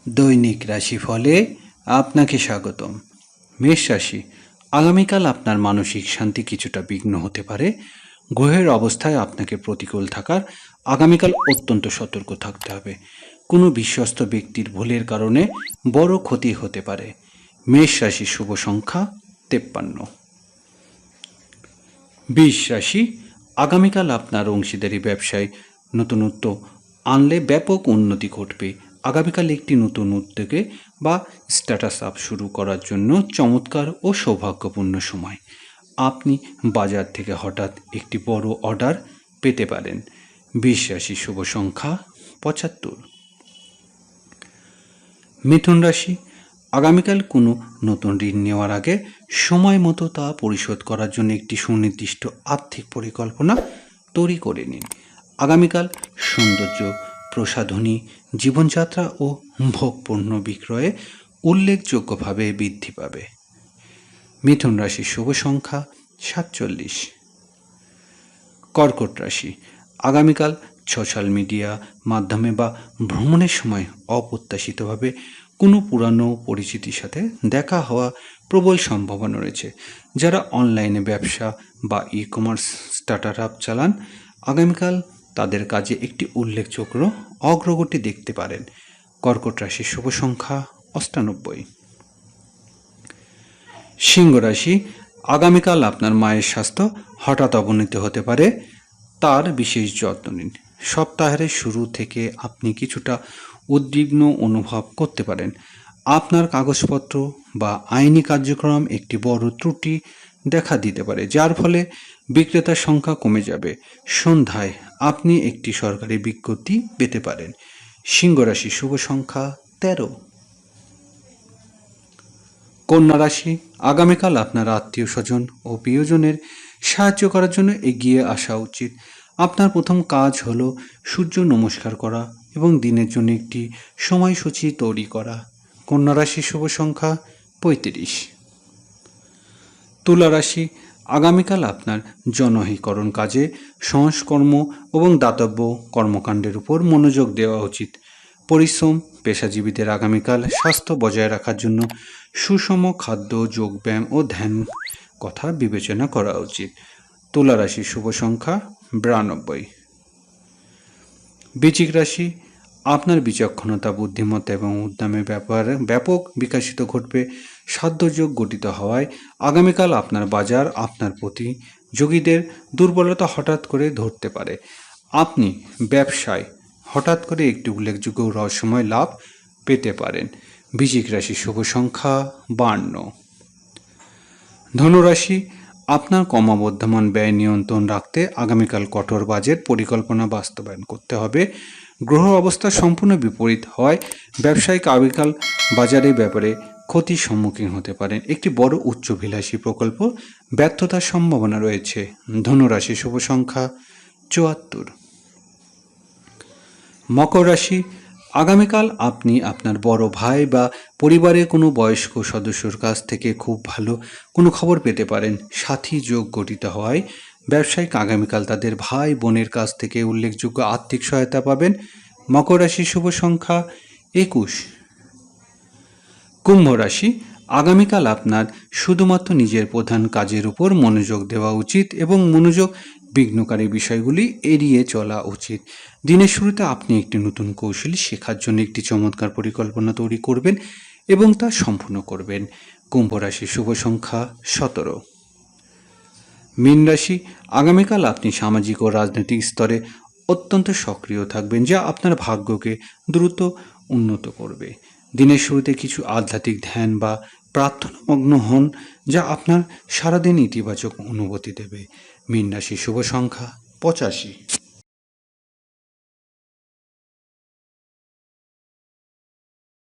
দৈনিক রাশিফলে আপনাকে স্বাগতম। মেষ রাশি, আগামীকাল আপনার মানসিক শান্তি কিছুটা বিঘ্ন হতে পারে। গ্রহের অবস্থায় আপনাকে প্রতিকূল থাকার আগামীকাল অত্যন্ত সতর্ক থাকতে হবে। কোনো বিশ্বস্ত ব্যক্তির ভুলের কারণে বড় ক্ষতি হতে পারে। মেষ রাশির শুভ সংখ্যা 53। বৃষ রাশি, আগামীকাল আপনার অংশীদারি ব্যবসায় নতুনত্ব আনলে ব্যাপক উন্নতি ঘটবে। আগামীকাল একটি নতুন উদ্যোগে বা স্ট্যাটাস আপ শুরু করার জন্য চমৎকার ও সৌভাগ্যপূর্ণ সময়। আপনি বাজার থেকে হঠাৎ একটি বড় অর্ডার পেতে পারেন। বৃষ রাশি শুভ সংখ্যা 75। মিথুন রাশি, আগামীকাল কোনো নতুন ঋণ নেওয়ার আগে সময় মতো তা পরিশোধ করার জন্য একটি সুনির্দিষ্ট আর্থিক পরিকল্পনা তৈরি করে নিন। আগামীকাল সৌন্দর্য প্রসাধনী, জীবনযাত্রা ও ভোগপণ্য বিক্রয়ে উল্লেখযোগ্যভাবে বৃদ্ধি পাবে। মিথুন রাশির শুভ সংখ্যা 47। কর্কট রাশি, আগামীকাল সোশ্যাল মিডিয়া মাধ্যমে বা ভ্রমণের সময় অপ্রত্যাশিতভাবে কোনো পুরানো পরিচিতির সাথে দেখা হওয়া প্রবল সম্ভাবনা রয়েছে। যারা অনলাইনে ব্যবসা বা ই-কমার্স স্টার্ট আপ চালান, আগামীকাল তাদের কাজে একটি উল্লেখযোগ্য অগ্রগতি দেখতে পারেন। কর্কট রাশির শুভ সংখ্যা 98। সিংহ রাশি, আগামীকাল আপনার মায়ের স্বাস্থ্য হঠাৎ অবনতি হতে পারে, তার বিশেষ যত্ন নিন। সপ্তাহের শুরু থেকে আপনি কিছুটা উদ্বিগ্ন অনুভব করতে পারেন। আপনার কাগজপত্র বা আইনি কার্যক্রম একটি বড় ত্রুটি দেখা দিতে পারে, যার ফলে বিক্রেতার সংখ্যা কমে যাবে। সন্ধ্যায় আপনি একটি সরকারি বিজ্ঞপ্তি পেতে পারেন। সিংহ রাশি শুভ সংখ্যা 13। কন্যা রাশি, আগামীকাল আপনার আত্মীয় স্বজন ও প্রিয়জনের সাহায্য করার জন্য এগিয়ে আসা উচিত। আপনার প্রথম কাজ হলো সূর্য নমস্কার করা এবং দিনের জন্য একটি সময়সূচি তৈরি করা। কন্যা রাশির শুভ সংখ্যা 35। তুলা রাশি, আগামীকাল আপনার জনহিতকরণ কাজে, সংস্কর্ম এবং দাতব্য কর্মকাণ্ডের উপর মনোযোগ দেওয়া উচিত। পরিশ্রম পেশাজীবীদের আগামীকাল স্বাস্থ্য বজায় রাখার জন্য সুষম খাদ্য, যোগব্যায়াম ও ধ্যান কথা বিবেচনা করা উচিত। তুলা রাশির শুভ সংখ্যা 92। বৃশ্চিক রাশি, আপনার বিচক্ষণতা, বুদ্ধিমত্তা এবং উদ্যমের ব্যাপক বিকশিত ঘটবে। সাধ্যযোগ গঠিত হওয়ায় আগামীকাল আপনার বাজার আপনার প্রতিযোগীদের দুর্বলতা হঠাৎ করে ধরতে পারে। আপনি ব্যবসায় হঠাৎ করে একটি উল্লেখযোগ্য রহস্যময় লাভ পেতে পারেন। বৃশ্চিক রাশির শুভ সংখ্যা 52। ধনুরাশি, আপনার ক্রমবর্ধমান ব্যয় নিয়ন্ত্রণ রাখতে আগামীকাল কঠোর বাজেট পরিকল্পনা বাস্তবায়ন করতে হবে। গ্রহ অবস্থা সম্পূর্ণ বিপরীত হওয়ায় ব্যবসায়িক আগামীকাল বাজারের ব্যাপারে ক্ষতির সম্মুখীন হতে পারেন। একটি বড় উচ্চাভিলাষী প্রকল্প ব্যর্থতার সম্ভাবনা রয়েছে। ধনুরাশি শুভ সংখ্যা 74। মকর রাশি, আগামীকাল আপনি আপনার বড় ভাই বা পরিবারের কোনো বয়স্ক সদস্যর কাছ থেকে খুব ভালো কোনো খবর পেতে পারেন। সাথী যোগ গঠিত হওয়ায় ব্যবসায়িক আগামীকাল তাদের ভাই বোনের কাছ থেকে উল্লেখযোগ্য আর্থিক সহায়তা পাবেন। মকর রাশির শুভ সংখ্যা 21। কুম্ভ রাশি, আগামীকাল আপনার শুধুমাত্র নিজের প্রধান কাজের উপর মনোযোগ দেওয়া উচিত এবং মনোযোগ বিঘ্নকারী বিষয়গুলি এড়িয়ে চলা উচিত। দিনের শুরুতে আপনি একটি নতুন কৌশল শেখার জন্য একটি চমৎকার পরিকল্পনা তৈরি করবেন এবং তা সম্পূর্ণ করবেন। কুম্ভ রাশির শুভ সংখ্যা 17। মীন রাশি, আগামীকাল আপনি সামাজিক ও রাজনৈতিক স্তরে অত্যন্ত সক্রিয় থাকবেন, যা আপনার ভাগ্যকে দ্রুত উন্নত করবে। দিনের শুরুতে কিছু আধ্যাত্মিক ধ্যান বা প্রার্থনামগ্ন হন, যা আপনার সারাদিন ইতিবাচক অনুভূতি দেবে। মীন রাশির শুভ সংখ্যা 85।